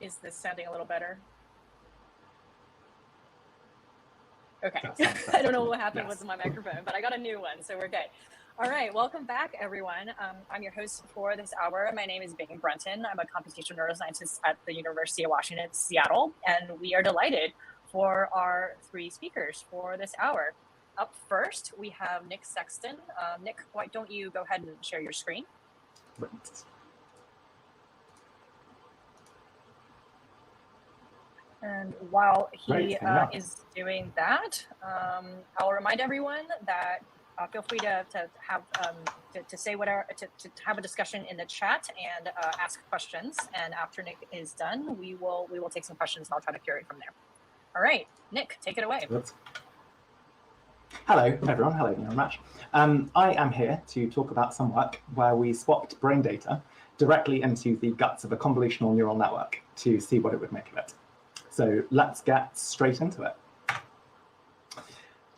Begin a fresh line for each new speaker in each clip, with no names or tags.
Is this sounding a little better? Okay, I don't know what happened with my microphone, but I got a new one, so we're good. All right, welcome back, everyone. I'm your host for this hour. My name is Bing Brunton. I'm a computational neuroscientist at the University of Washington, Seattle, and we are delighted for our three speakers for this hour. Up first, we have Nick Sexton. Nick, why don't you go ahead and share your screen? And while he is doing that, I'll remind everyone that feel free to say whatever, to have a discussion in the chat and ask questions. And after Nick is done, we will take some questions and I'll try to curate from there. All right, Nick, take it away.
Hello, everyone. Hello, very much. I am here to talk about some work where we swapped brain data directly into the guts of a convolutional neural network to see what it would make of it. So let's get straight into it.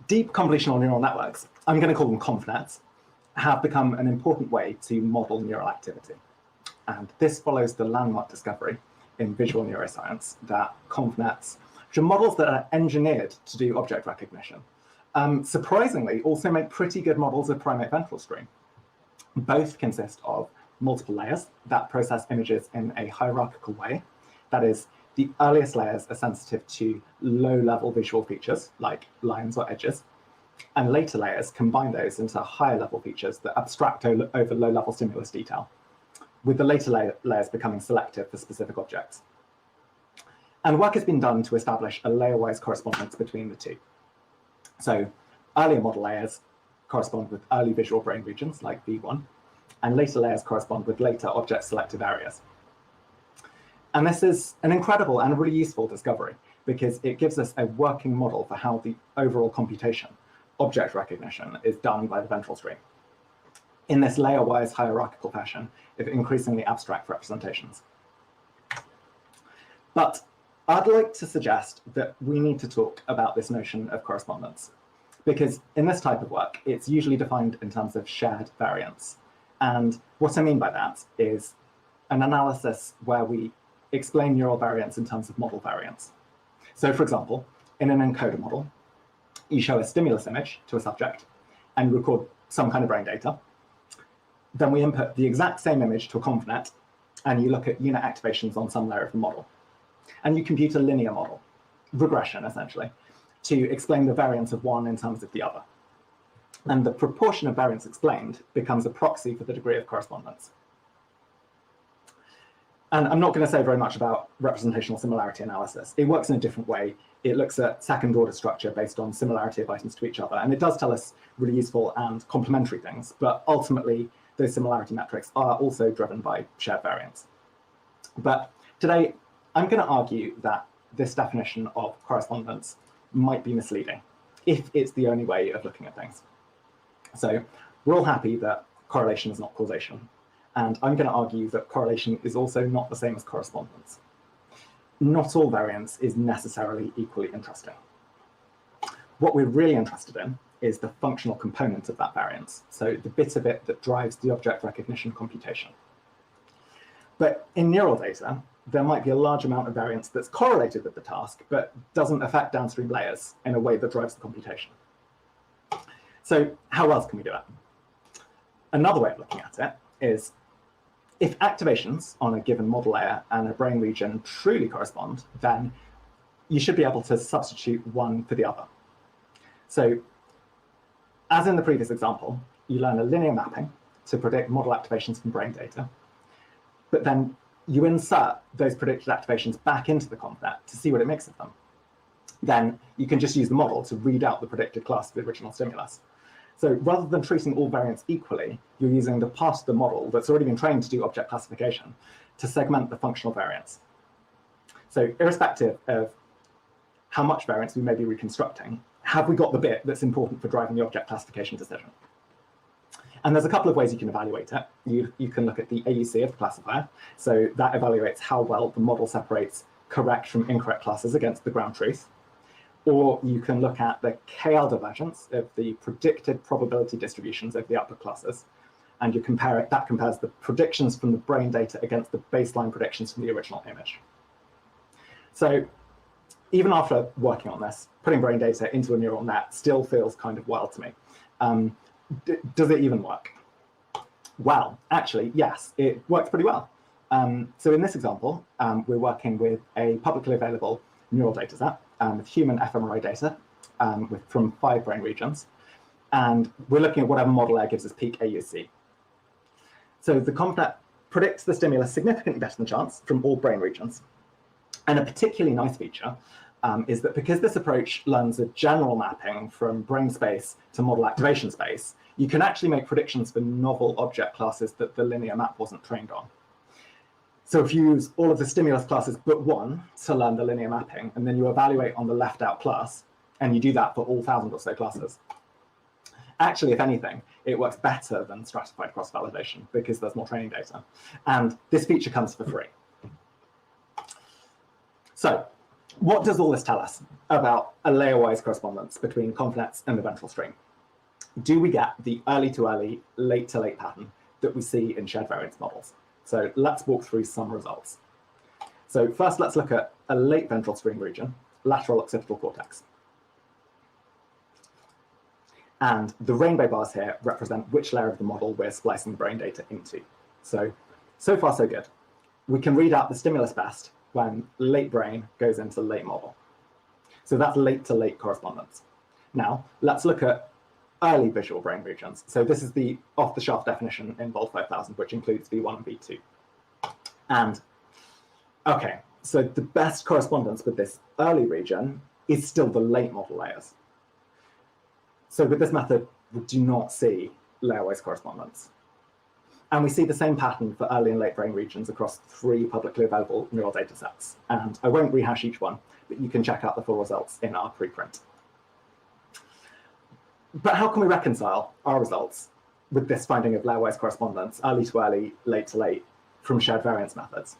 Deep convolutional neural networks, I'm going to call them convnets, have become an important way to model neural activity. And this follows the landmark discovery in visual neuroscience that convnets, which are models that are engineered to do object recognition, surprisingly also make pretty good models of primate ventral stream. Both consist of multiple layers that process images in a hierarchical way. That is, the earliest layers are sensitive to low-level visual features, like lines or edges, and later layers combine those into higher-level features that abstract over low-level stimulus detail, with the later layers becoming selective for specific objects. And work has been done to establish a layerwise correspondence between the two. So earlier model layers correspond with early visual brain regions, like V1, and later layers correspond with later object-selective areas. And this is an incredible and really useful discovery because it gives us a working model for how the overall computation, object recognition, is done by the ventral stream in this layer-wise hierarchical fashion of increasingly abstract representations. But I'd like to suggest that we need to talk about this notion of correspondence because in this type of work, it's usually defined in terms of shared variance. And what I mean by that is an analysis where we explain neural variance in terms of model variance. So for example, in an encoder model, you show a stimulus image to a subject and you record some kind of brain data. Then we input the exact same image to a convnet and you look at unit activations on some layer of the model. And you compute a linear model, regression essentially, to explain the variance of one in terms of the other. And the proportion of variance explained becomes a proxy for the degree of correspondence. And I'm not going to say very much about representational similarity analysis. It works in a different way. It looks at second order structure based on similarity of items to each other. And it does tell us really useful and complementary things. But ultimately, those similarity metrics are also driven by shared variance. But today, I'm going to argue that this definition of correspondence might be misleading if it's the only way of looking at things. So we're all happy that correlation is not causation. And I'm going to argue that correlation is also not the same as correspondence. Not all variance is necessarily equally interesting. What we're really interested in is the functional component of that variance, so the bit of it that drives the object recognition computation. But in neural data, there might be a large amount of variance that's correlated with the task, but doesn't affect downstream layers in a way that drives the computation. So how else can we do it? Another way of looking at it is if activations on a given model layer and a brain region truly correspond, then you should be able to substitute one for the other. So as in the previous example, you learn a linear mapping to predict model activations from brain data, but then you insert those predicted activations back into the convnet to see what it makes of them. Then you can just use the model to read out the predicted class of the original stimulus. So rather than treating all variants equally, you're using the part of the model that's already been trained to do object classification to segment the functional variance. So irrespective of how much variance we may be reconstructing, have we got the bit that's important for driving the object classification decision? And there's a couple of ways you can evaluate it. You can look at the AUC of the classifier. So that evaluates how well the model separates correct from incorrect classes against the ground truth. Or you can look at the KL divergence of the predicted probability distributions of the output classes. And you compare it, that compares the predictions from the brain data against the baseline predictions from the original image. So even after working on this, putting brain data into a neural net still feels kind of wild to me. Does it even work? Well, actually, yes, it works pretty well. So in this example, we're working with a publicly available neural dataset with human fMRI data from 5 brain regions. And we're looking at whatever model layer gives us peak AUC. So the ConvNet predicts the stimulus significantly better than chance from all brain regions. And a particularly nice feature is that because this approach learns a general mapping from brain space to model activation space, you can actually make predictions for novel object classes that the linear map wasn't trained on. So if you use all of the stimulus classes but one to learn the linear mapping, and then you evaluate on the left out class, and you do that for all 1,000 or so classes, actually, if anything, it works better than stratified cross-validation because there's more training data. And this feature comes for free. So what does all this tell us about a layerwise correspondence between ConvNets and the ventral stream? Do we get the early-to-early, late-to-late pattern that we see in shared variance models? So let's walk through some results. So first, let's look at a late ventral stream region, lateral occipital cortex. And the rainbow bars here represent which layer of the model we're splicing the brain data into. So far, so good. We can read out the stimulus best when late brain goes into late model. So that's late-to-late correspondence. Now, let's look at early visual brain regions. So this is the off-the-shelf definition in Bold 5000, which includes V1 and V2. And okay, so the best correspondence with this early region is still the late model layers. So with this method, we do not see layerwise correspondence. And we see the same pattern for early and late brain regions across 3 publicly available neural data sets. And I won't rehash each one, but you can check out the full results in our preprint. But how can we reconcile our results with this finding of layerwise correspondence, early to early, late to late, from shared variance methods?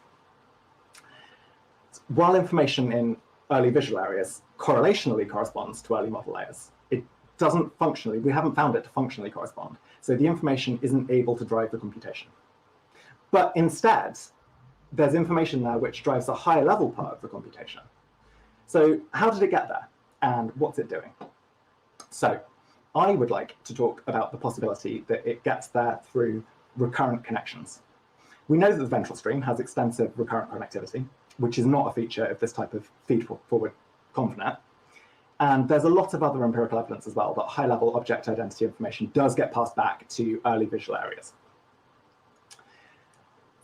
While information in early visual areas correlationally corresponds to early model layers, it doesn't functionally, we haven't found it to functionally correspond. So the information isn't able to drive the computation. But instead, there's information there which drives a higher level part of the computation. So how did it get there? And what's it doing? So I would like to talk about the possibility that it gets there through recurrent connections. We know that the ventral stream has extensive recurrent connectivity, which is not a feature of this type of feed-forward ConvNet. And there's a lot of other empirical evidence as well that high-level object identity information does get passed back to early visual areas.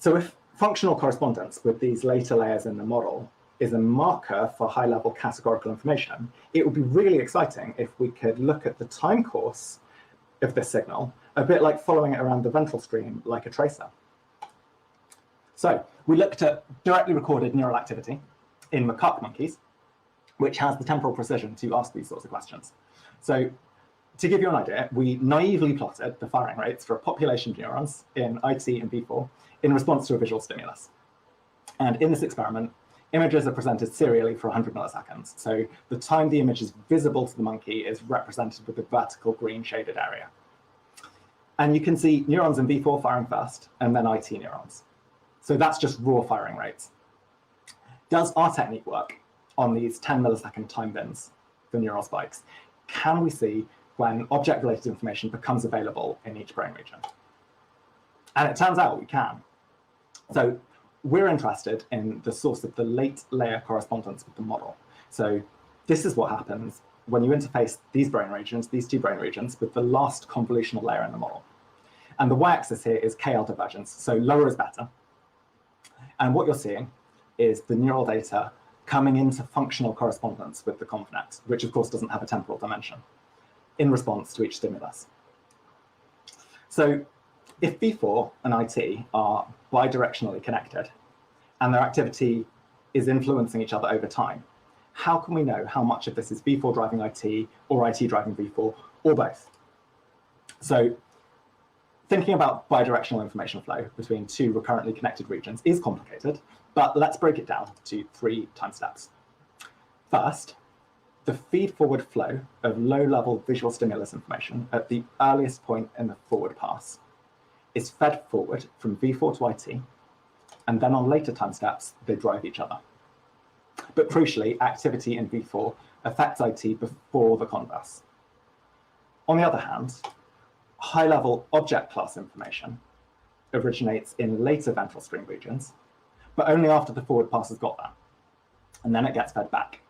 So if functional correspondence with these later layers in the model is a marker for high-level categorical information, it would be really exciting if we could look at the time course of this signal, a bit like following it around the ventral stream like a tracer. So we looked at directly recorded neural activity in macaque monkeys, which has the temporal precision to ask these sorts of questions. So to give you an idea, we naively plotted the firing rates for a population of neurons in IT and V4 in response to a visual stimulus. And in this experiment, images are presented serially for 100 milliseconds. So the time the image is visible to the monkey is represented with the vertical green shaded area. And you can see neurons in V4 firing first, and then IT neurons. So that's just raw firing rates. Does our technique work on these 10 millisecond time bins for neural spikes? Can we see when object-related information becomes available in each brain region? And it turns out we can. So we're interested in the source of the late layer correspondence with the model. So this is what happens when you interface these brain regions, these 2 brain regions, with the last convolutional layer in the model. And the y-axis here is KL divergence, so lower is better. And what you're seeing is the neural data coming into functional correspondence with the ConvNet, which of course doesn't have a temporal dimension, in response to each stimulus. So if V4 and IT are bidirectionally connected, and their activity is influencing each other over time, how can we know how much of this is V4 driving IT, or IT driving V4, or both? So thinking about bidirectional information flow between 2 recurrently connected regions is complicated, but let's break it down to 3 time steps. First, the feed-forward flow of low-level visual stimulus information at the earliest point in the forward pass is fed forward from V4 to IT, and then on later time steps, they drive each other. But crucially, activity in V4 affects IT before the converse. On the other hand, high-level object class information originates in later ventral stream regions, but only after the forward pass has got there, and then it gets fed back.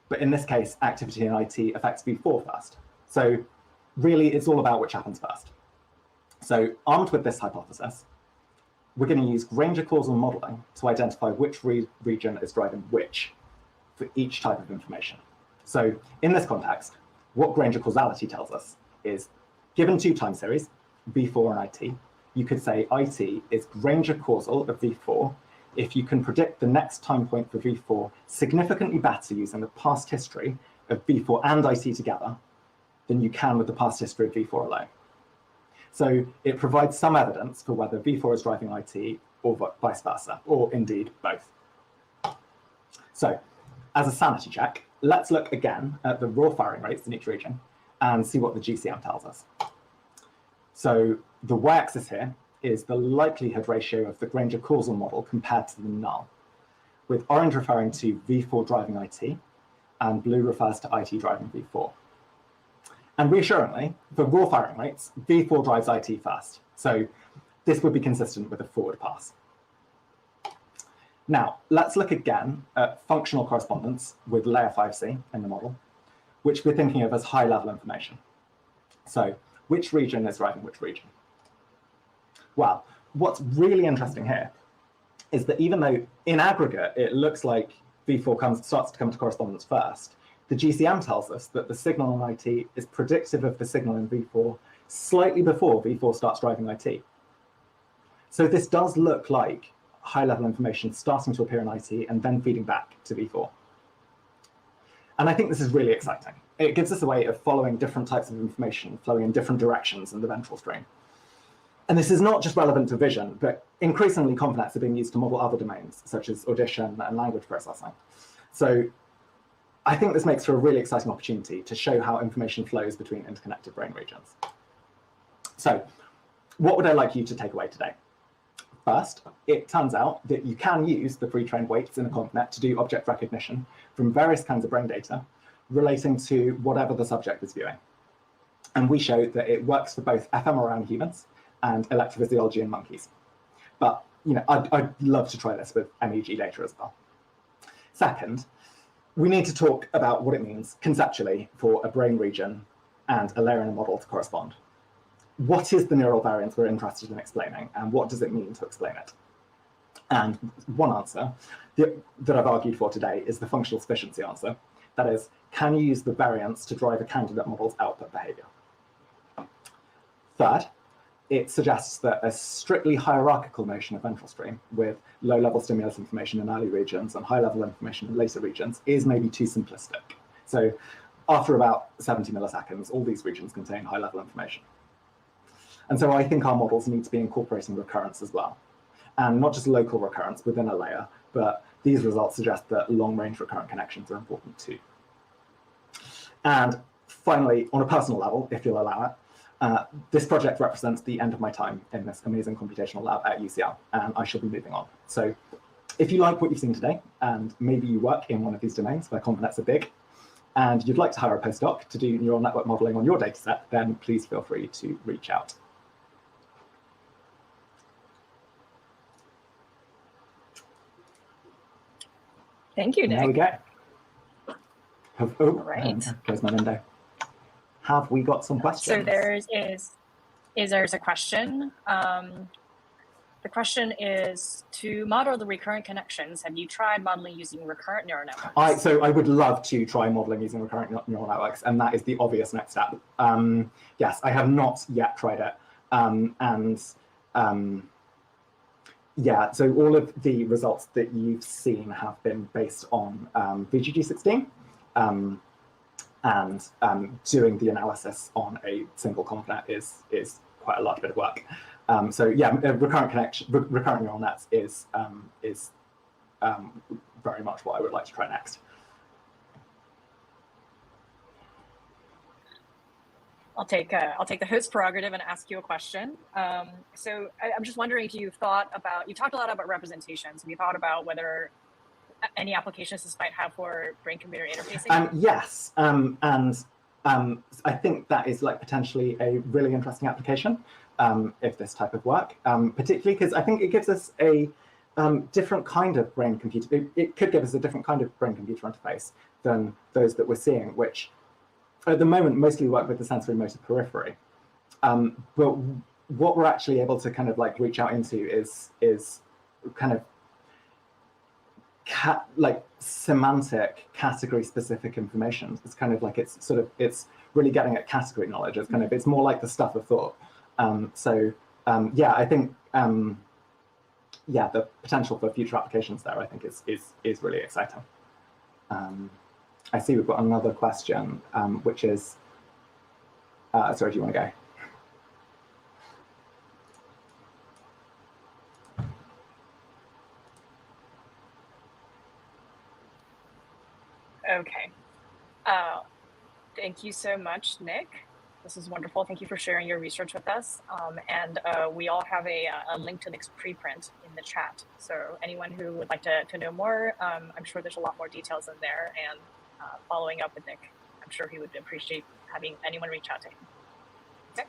But in this case, activity in IT affects V4 first. So really, it's all about which happens first. So armed with this hypothesis, we're going to use Granger causal modeling to identify which region is driving which for each type of information. So in this context, what Granger causality tells us is, given two time series, V4 and IT, you could say IT is Granger causal of V4 if you can predict the next time point for V4 significantly better using the past history of V4 and IT together than you can with the past history of V4 alone. So it provides some evidence for whether V4 is driving IT or vice versa, or indeed both. So as a sanity check, let's look again at the raw firing rates in each region and see what the GCM tells us. So the y-axis here is the likelihood ratio of the Granger causal model compared to the null, with orange referring to V4 driving IT and blue refers to IT driving V4. And reassuringly, for raw firing rates, V4 drives IT first. So this would be consistent with a forward pass. Now, let's look again at functional correspondence with layer 5C in the model, which we're thinking of as high-level information. So which region is driving which region? Well, what's really interesting here is that even though in aggregate it looks like V4 starts to come to correspondence first, the GCM tells us that the signal in IT is predictive of the signal in V4 slightly before V4 starts driving IT. So this does look like high-level information starting to appear in IT and then feeding back to V4. And I think this is really exciting. It gives us a way of following different types of information flowing in different directions in the ventral stream. And this is not just relevant to vision, but increasingly ConvNets are being used to model other domains, such as audition and language processing. So I think this makes for a really exciting opportunity to show how information flows between interconnected brain regions. So what would I like you to take away today? First, it turns out that you can use the pre-trained weights in a ConvNet to do object recognition from various kinds of brain data relating to whatever the subject is viewing. And we showed that it works for both fMRI in humans and electrophysiology in monkeys. But I'd love to try this with MEG data as well. Second, we need to talk about what it means conceptually for a brain region and a layer in a model to correspond. What is the neural variance we're interested in explaining, and what does it mean to explain it? And one answer that I've argued for today is the functional sufficiency answer. That is, can you use the variance to drive a candidate model's output behavior? Third, it suggests that a strictly hierarchical notion of ventral stream with low-level stimulus information in early regions and high-level information in later regions is maybe too simplistic. So after about 70 milliseconds, all these regions contain high-level information. And so I think our models need to be incorporating recurrence as well. And not just local recurrence within a layer, but these results suggest that long-range recurrent connections are important too. And finally, on a personal level, if you'll allow it, this project represents the end of my time in this amazing computational lab at UCL, and I shall be moving on. So if you like what you've seen today, and maybe you work in one of these domains where ConvNets are big, and you'd like to hire a postdoc to do neural network modeling on your dataset, then please feel free to reach out.
Thank you, Nick.
There we go. Oh,
right.
Close my window. Have we got some questions?
So there's a question. The question is, to model the recurrent connections, have you tried modeling using recurrent neural networks?
So I would love to try modeling using recurrent neural networks, and that is the obvious next step. Yes, I have not yet tried it. Yeah, so all of the results that you've seen have been based on VGG16. And doing the analysis on a single ConvNet is quite a large bit of work. So yeah, recurrent neural nets is very much what I would like to try next.
I'll take the host prerogative and ask you a question. So I'm just wondering if you've talked a lot about representations. Have you thought about whether any applications this might have for brain-computer interfacing?
Yes, and I think that is like potentially a really interesting application if this type of work, particularly because I think it gives us a different kind of brain-computer. It could give us a different kind of brain-computer interface than those that we're seeing, which at the moment mostly work with the sensorimotor periphery. But what we're actually able to kind of like reach out into is kind of like semantic category specific information. It's kind of like it's really getting at category knowledge. It's kind of, it's more like the stuff of thought. Yeah, I think yeah, the potential for future applications there I think is really exciting. I see we've got another question, which is sorry, do you want to go?
Okay. Thank you so much, Nick. This is wonderful. Thank you for sharing your research with us. And we all have a link to Nick's preprint in the chat. So anyone who would like to know more, I'm sure there's a lot more details in there. And following up with Nick, I'm sure he would appreciate having anyone reach out to him. Okay.